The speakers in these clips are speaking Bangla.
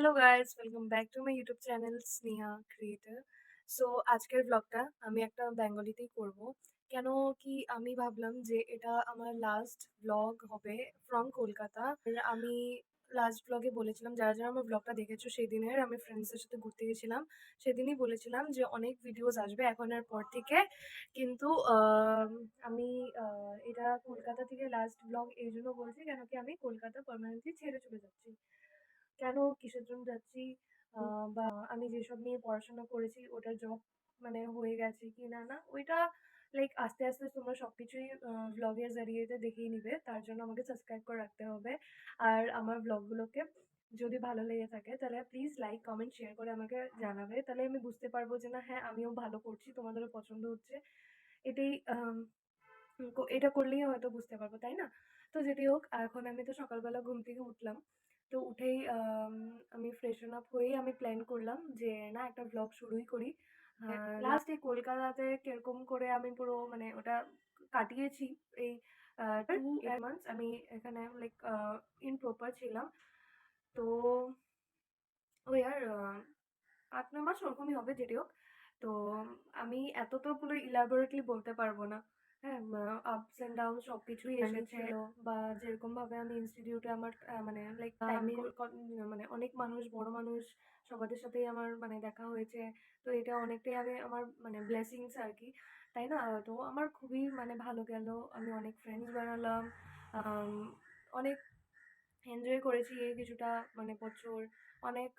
Hello guys, welcome back to my YouTube channel Sneha creator. So আজকের ব্লগটা আমি একটা বেঙ্গলিতেই করব। কেন কি আমি ভাবলাম যে এটা আমার লাস্ট ব্লগ হবে ফ্রম কলকাতা। আর আমি লাস্ট ব্লগে বলেছিলাম, যারা যারা আমার ব্লগটা দেখেছো সেদিনের, আমি ফ্রেন্ডসদের সাথে ঘুরতে গেছিলাম, সেদিনই বলেছিলাম যে অনেক ভিডিওস আসবে এখন আর পর থেকে। কিন্তু আমি এটা কলকাতা থেকে লাস্ট ব্লগ এই জন্য বলছি কেন কি আমি কলকাতা পার্মানেন্টলি ছেড়ে চলে যাচ্ছি। কেন, কিসের জন্য যাচ্ছি, বা আমি যেসব নিয়ে পড়াশোনা করেছি ওটার জব মানে হয়ে গেছে কি না না ওইটা লাইক আস্তে আস্তে তোমরা সবকিছুই ব্লগের জারিয়েতে দেখেই নিবে। তার জন্য আমাকে সাবস্ক্রাইব করে রাখতে হবে। আর আমার ব্লগগুলোকে যদি ভালো লেগে থাকে তাহলে প্লিজ লাইক কমেন্ট শেয়ার করে আমাকে জানাবে, তাহলে আমি বুঝতে পারবো যে না হ্যাঁ আমিও ভালো করছি, তোমাদেরও পছন্দ হচ্ছে। এটাই এটা করলেই হয়তো বুঝতে পারবো, তাই না? তো যেটি হোক, এখন আমি তো সকালবেলা ঘুম থেকে উঠলাম। তো উঠেই আমি ফ্রেশন আপ হয়েই আমি প্ল্যান করলাম যে না একটা ব্লগ শুরুই করি। লাস্ট এই কলকাতাতে কিরকম করে আমি পুরো মানে ওটা কাটিয়েছি, এই 2 মান্থস আমি এখানে লাইক ইন প্রপার ছিলাম। তো ওই আর ৮-৯ মাস ওরকমই হবে যেটি হোক। তো আমি এত তো পুরো ইলাবোরেটলি বলতে পারবো না। হ্যাঁ, আপস অ্যান্ড ডাউন সবকিছুই এসেছিল। বা যেরকম ভাবে আমি ইনস্টিটিউটে আমার মানে লাইক আমি মানে অনেক মানুষ, বড় মানুষ সবাদের সাথেই আমার মানে দেখা হয়েছে। তো এটা অনেকটাই আমি আমার মানে ব্লেসিংস আর কি, তাই না? তো আমার খুবই মানে ভালো গেল, আমি অনেক ফ্রেন্ডস বানালাম, আম, অনেক এনজয় করেছি এই কিছুটা মানে বছর। অনেক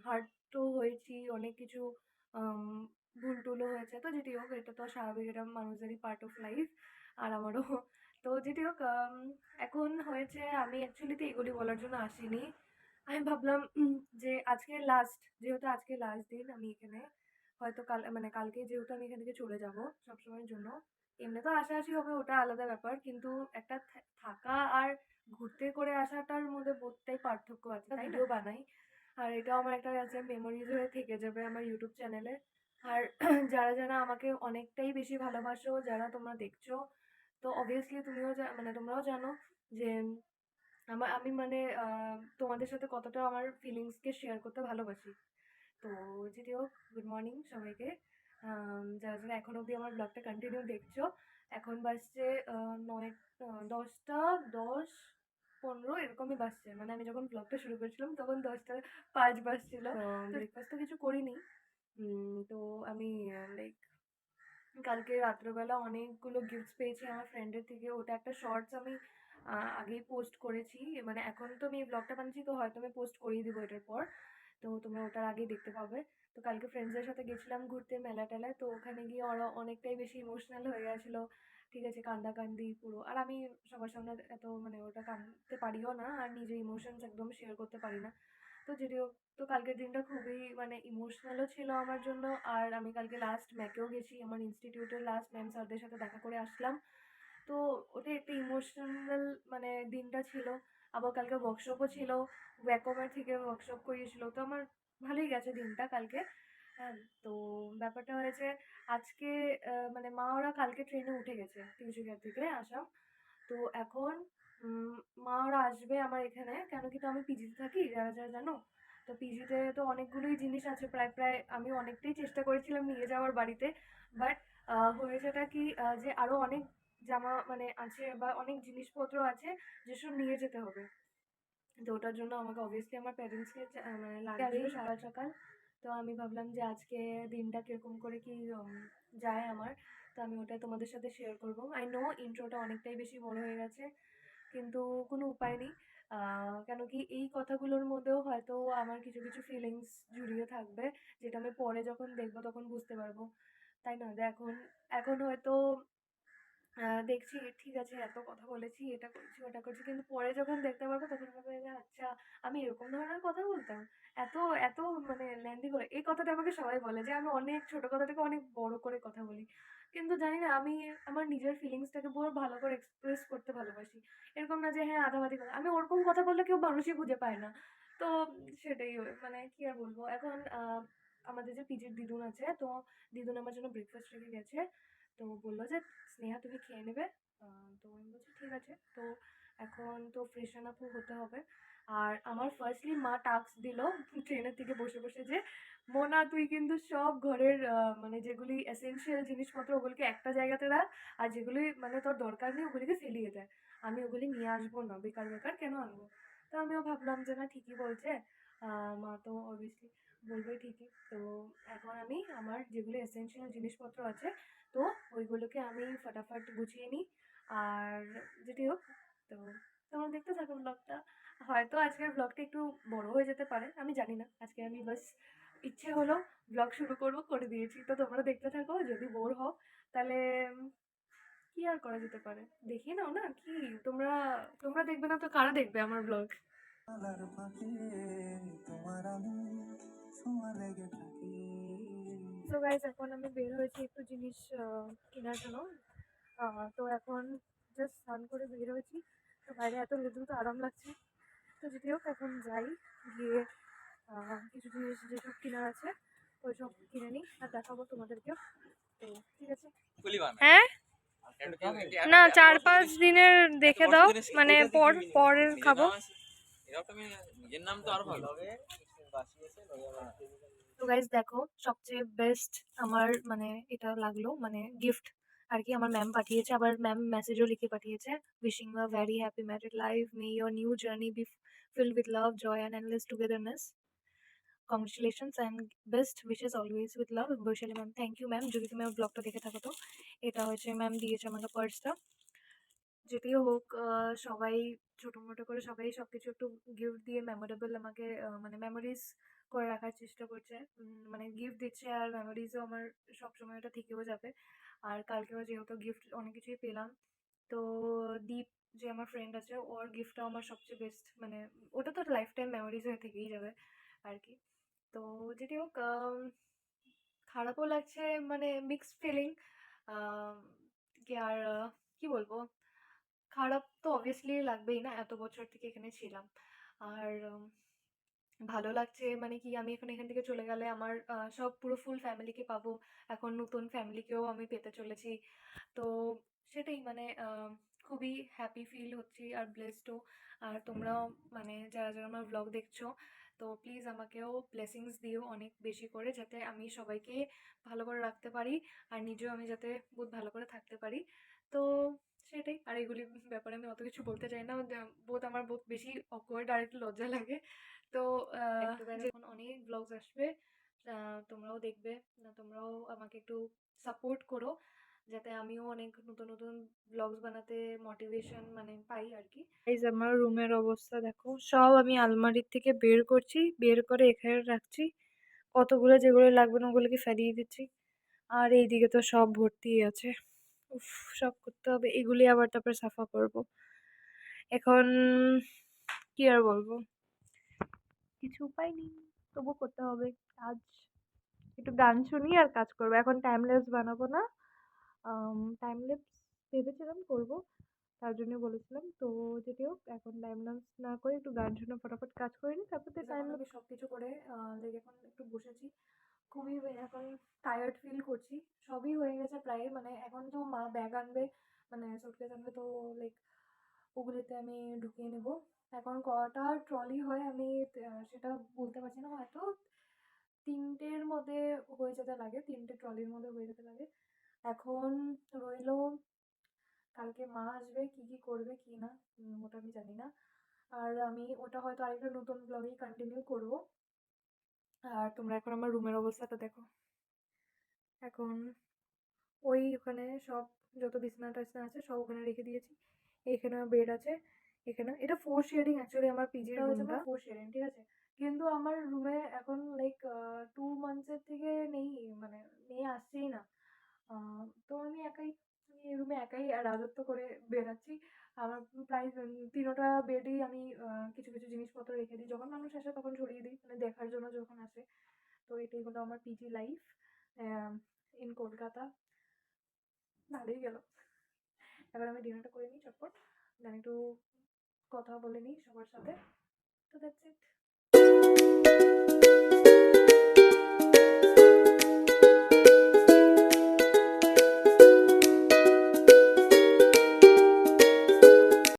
হার্টও হয়েছি, অনেক কিছু আম, ভুল টুলও হয়েছে। তো যেটি হোক, এটা তো স্বাভাবিক, এটা মানুষেরই পার্ট অফ লাইফ, আর আমারও। তো যেটি হোক, এখন হয়েছে আমি অ্যাকচুয়ালি তো এগুলি বলার জন্য আসিনি। আমি ভাবলাম যে আজকে লাস্ট, যেহেতু আজকে লাস্ট দিন আমি এখানে, হয়তো কাল মানে কালকে যেহেতু আমি এখান থেকে চলে যাব সবসময়ের জন্য, এমনি তো আসাআসি হবে ওটা আলাদা ব্যাপার, কিন্তু একটা থাকা আর ঘুরতে করে আসাটার মধ্যে বহুতটাই পার্থক্য আছে, তাই ভিডিও বানাই। আর এটাও আমার একটা কাছে মেমোরিজ হয়ে থেকে যাবে আমার ইউটিউব চ্যানেলে। আর যারা যারা আমাকে অনেকটাই বেশি ভালোবাসো, যারা তোমরা দেখছো, তো অবভিয়াসলি তুমিও মানে তোমরাও জানো যে আমি মানে তোমাদের সাথে কতটা আমার ফিলিংসকে শেয়ার করতে ভালোবাসি। তো যেটি হোক, গুড মর্নিং সবাইকে। যারা যারা এখন অবধি আমার ব্লগটা কন্টিনিউ দেখছো। এখন বাজছে ৯, ১০টা ১০, ১৫ এরকমই বাজছে। মানে আমি যখন ব্লগটা শুরু করেছিলাম তখন 10টা 5 বাজছিল। ব্রেকফাস্ট তো কিছু করিনি। তো আমি লাইক কালকে রাত্রেবেলা অনেকগুলো গিফটস পেয়েছি আমার ফ্রেন্ডের থেকে। ওটা একটা শর্টস আমি আগেই পোস্ট করেছি। মানে এখন তো আমি ব্লগটা বানাচ্ছি, তো হয়তো আমি পোস্ট করিয়ে দিব এটার পর। তো তোমরা ওটার আগেই দেখতে পাবে। তো কালকে ফ্রেন্ডসদের সাথে গেছিলাম ঘুরতে মেলা টেলায়। তো ওখানে গিয়ে ওরা অনেকটাই বেশি ইমোশনাল হয়ে গেছিলো। ঠিক আছে, কান্দাকান্দি পুরো। আর আমি সবার সামনে এত মানে ওটা কাঁদতে পারিও না, আর নিজের ইমোশনস একদম শেয়ার করতে পারি না। তো যদিও, তো কালকের দিনটা খুবই মানে ইমোশনালও ছিল আমার জন্য। আর আমি কালকে লাস্ট ম্যাকেও গেছি, আমার ইনস্টিটিউটের লাস্ট ম্যাম স্যারদের সাথে দেখা করে আসলাম। তো ওটা একটা ইমোশনাল মানে দিনটা ছিল। আবার কালকে ওয়ার্কশপও ছিল, ওয়াকওভার থেকে ওয়ার্কশপ করিয়েছিল। তো আমার ভালোই গেছে দিনটা কালকে। হ্যাঁ, তো ব্যাপারটা হয়েছে আজকে মানে মা ওরা কালকে ট্রেনে উঠে গেছে তিনসুকিয়া থেকে আসাম। তো এখন মা ওরা আসবে আমার এখানে, কেন কি তো আমি পিজিতে থাকি, যারা যারা জানো। তো পিজিতে তো অনেকগুলোই জিনিস আছে, প্রায় প্রায় আমি অনেকটাই চেষ্টা করেছিলাম নিয়ে যাওয়ার বাড়িতে। বাট হয়েছেটা কি, যে আরো অনেক জামা মানে আছে বা অনেক জিনিসপত্র আছে যেসব নিয়ে যেতে হবে। তো ওটার জন্য আমাকে অবভিয়াসলি আমার প্যারেন্টসকে মানে লাগবেই সকাল সকাল। তো আমি ভাবলাম যে আজকে দিনটা কিরকম করে কি যায় আমার। তো আমি ওটা তোমাদের সাথে শেয়ার করবো। আই নো ইন্ট্রোটা অনেকটাই বেশি বড় হয়ে গেছে, কিন্তু কোনো উপায় নেই। কেন কি এই কথাগুলোর মধ্যেও হয়তো আমার কিছু কিছু ফিলিংস জড়িয়ে থাকবে, যেটা আমি পরে যখন দেখবো তখন বুঝতে পারবো, তাই না? যে এখন এখন হয়তো দেখছি ঠিক আছে, এত কথা বলেছি, এটা করছি ওটা করছি, কিন্তু পরে যখন দেখতে পারবো তখন ভাববে যে আচ্ছা আমি এরকম ধরনের কথা বলতাম, এত এত মানে ল্যান্দি করে। এই কথাটা আমাকে সবাই বলে যে আমি অনেক ছোট কথাটাকে অনেক বড় করে কথা বলি, কিন্তু জানি না আমি আমার নিজের ফিলিংসটাকে পুরো ভালো করে এক্সপ্রেস করতে ভালোবাসি। এরকম না যে হ্যাঁ আধামাধি কথা, আমি ওরকম কথা বললে কেউ মানুষই খুঁজে পায় না। তো সেটাই মানে কি আর বলবো এখন। আমাদের যে পিজির দিদুন আছে, তো দিদুন আমার জন্য ব্রেকফাস্ট রেখে গেছে। তো বললো যে স্নেহা তুমি খেয়ে নেবে। তো আমি বলছি ঠিক আছে। তো এখন তো ফ্রেশন আপও হতে হবে। আর আমার ফার্স্টলি মা টাস্ক দিল ট্রেনের থেকে বসে বসে যে, মোনা তুই কিন্তু সব ঘরের মানে যেগুলি এসেনশিয়াল জিনিসপত্র ওগুলিকে একটা জায়গাতে রাখ, আর যেগুলি মানে তোর দরকার নেই ওগুলিকে ফেলিয়ে দেয়, আমি ওগুলি নিয়ে আসবো না, বেকার বেকার কেন আনবো। তো আমিও ভাবলাম যে না ঠিকই বলছে, মা তো অবভিয়াসলি বলবে ঠিকই। তো এখন আমি আমার যেগুলো এসেনশিয়াল জিনিসপত্র আছে তো ওইগুলোকে আমি ফটাফট গুছিয়ে নিই। আর যেটি হোক, তো তোমরা দেখতে থাকো ব্লগটা। হয়তো আজকের ব্লগটা একটু বড় হয়ে যেতে পারে, আমি জানি না। আজকে আমি বাস ইচ্ছে হলো ব্লগ শুরু করবো, করে দিয়েছি। তো তোমরা দেখতে থাকো, যদি বোর হও তাহলে কি আর করা যেতে পারে, দেখিয়ে নাও না কি। তোমরা তোমরা দেখবে না তো কারা দেখবে আমার ব্লগ। সো গাইস, এখন আমি বের হয়েছি একটু জিনিস কেনার জন্য। তো এখন জাস্ট স্নান করে বের হয়েছি, তো বাইরে এত রোদ তো আরাম লাগছে। তো যদি হোক এখন যাই, গিয়ে কিছু জিনিস যেসব কেনার আছে ওইসব কিনে নিই আর দেখাবো তোমাদেরকেও। তো ঠিক আছে। হ্যাঁ, না 4-5 দিনের দেখে দাও, মানে পরের খাবো। তো গাইস দেখো, সবচেয়ে বেস্ট আমার মানে এটা লাগলো, মানে গিফট আর কি, আমার ম্যাম পাঠিয়েছে, আবার ম্যাম মেসেজও লিখে পাঠিয়েছে। Wishing a very happy married life, may your new journey be filled with love, joy and endless togetherness. Congratulations and best wishes always with love, Baishali ma'am. Thank you ma'am, যদি তুমি আমার ব্লগটা দেখে থাকো। তো এটা হচ্ছে ম্যাম দিয়েছে আমাকে পার্সটা। যেটিও হোক, সবাই ছোটো-মোটো করে সবাই সবকিছু একটু গিফট দিয়ে মেমোরেবল আমাকে মানে মেমোরিজ করে রাখার চেষ্টা করছে। মানে গিফট দিচ্ছে আর মেমোরিজও আমার সবসময় ওটা থেকেও যাবে। আর কালকেও যেহেতু গিফট অনেক কিছুই পেলাম, তো দীপ যে আমার ফ্রেন্ড আছে ওর গিফটটাও আমার সবচেয়ে বেস্ট, মানে ওটা তো লাইফ টাইম মেমোরিজ হয়ে থেকেই যাবে আর কি। তো যেটি হোক, খারাপও লাগছে, মানে মিক্সড ফিলিং। কি আর কি বলবো, খারাপ তো অবভিয়াসলি লাগবেই না, এত বছর থেকে এখানে ছিলাম। আর ভালো লাগছে, মানে কি আমি এখন এখান থেকে চলে গেলে আমার সব পুরো ফুল ফ্যামিলিকে পাবো। এখন নতুন ফ্যামিলিকেও আমি পেতে চলেছি। তো সেটাই মানে খুবই হ্যাপি ফিল হচ্ছি আর ব্লেসডও। আর তোমরাও মানে যারা যারা আমার ব্লগ দেখছো, তো প্লিজ আমাকেও ব্লেসিংস দিও অনেক বেশি করে, যাতে আমি সবাইকে ভালো করে রাখতে পারি আর নিজেও আমি যাতে বহুত ভালো করে থাকতে পারি। তো সেটাই। আর এগুলির ব্যাপারে আমি অত কিছু বলতে চাই না, বহুত আমার বহুত বেশি অকওয়ার্ড আর একটু লজ্জা লাগে। তো এখন অনেক ব্লগস আসবে, তোমরাও দেখবে, তোমরাও আমাকে একটু সাপোর্ট করো, যাতে আমিও অনেক নতুন নতুন ব্লগস বানাতে মোটিভেশন মানে পাই আর কি। গাইস, আমার রুমের অবস্থা দেখো, সব আমি আলমারির থেকে বের করছি, বের করে এখানে রাখছি, কতগুলো যেগুলো লাগবে না ওগুলোকে ফেলিয়ে দিচ্ছি। আর এইদিকে তো সব ভর্তি আছে, উফ, সব করতে হবে এগুলি, আবার তারপর সাফা করব। এখন কি আর বলবো, কিছু উপায় নেই, তবু করতে হবে কাজ। একটু গান শুনি আর কাজ করবো। এখন টাইমলেস বানাবো না, টাইমলেস ভেবেছিলাম করবো, তার জন্য বলেছিলাম। তো যদি হোক, এখন টাইমলেস না করে একটু গান শুনে ফটাফট কাজ করে নিই, তারপর টাইম আমি সবকিছু করে এখন একটু বসেছি। খুবই এখন টায়ার্ড ফিল করছি, সবই হয়ে গেছে প্রায়। মানে এখন তো মা ব্যাগ আনবে, মানে সুটকেস আনবে, তো লাইক ওগুলিতে আমি ঢুকিয়ে নেব। এখন কটা ট্রলি হয় আমি সেটা বলতে পারছি না, হয়তো 3টের মধ্যে হয়ে যেতে লাগে, 3টে ট্রলির মধ্যে হয়ে যেতে লাগে। এখন রইলো কালকে মা আসবে, কি কি করবে কি না ওটা আমি জানি না। আর আমি ওটা হয়তো আরেকটা নতুন ব্লগেই কন্টিনিউ করব। আর তোমরা এখন আমার রুমের অবস্থাটা দেখো। এখন ওই ওখানে সব যত বিছানা টিছানা আছে সব ওখানে রেখে দিয়েছি। এখানে বেড আছে, এখানে এটা 4 শেয়ারিং, অ্যাকচুয়ালি আমার পিজির রুমটা 4 শেয়ারিং, ঠিক আছে। কিন্তু আমার রুমে এখন লাইক 2 মান্থসের থেকে নেই, মানে মেয়ে আসছেই না। তো আমি একাই, আমি এই রুমে একাই রাজত্ব করে বেড়াচ্ছি। আমার প্রায় 3টা বেডেই আমি কিছু কিছু জিনিসপত্র রেখে দিই, যখন মানুষ আসে তখন সরিয়ে দিই, মানে দেখার জন্য যখন আসে। তো এটাই হলো আমার পিজি লাইফ ইন কলকাতা। ভালোই গেল। এবার আমি ডিনারটা করে নিই চটপট, দেন একটু কথা বলে নিই সবার সাথে। তো দ্যাটস ইট।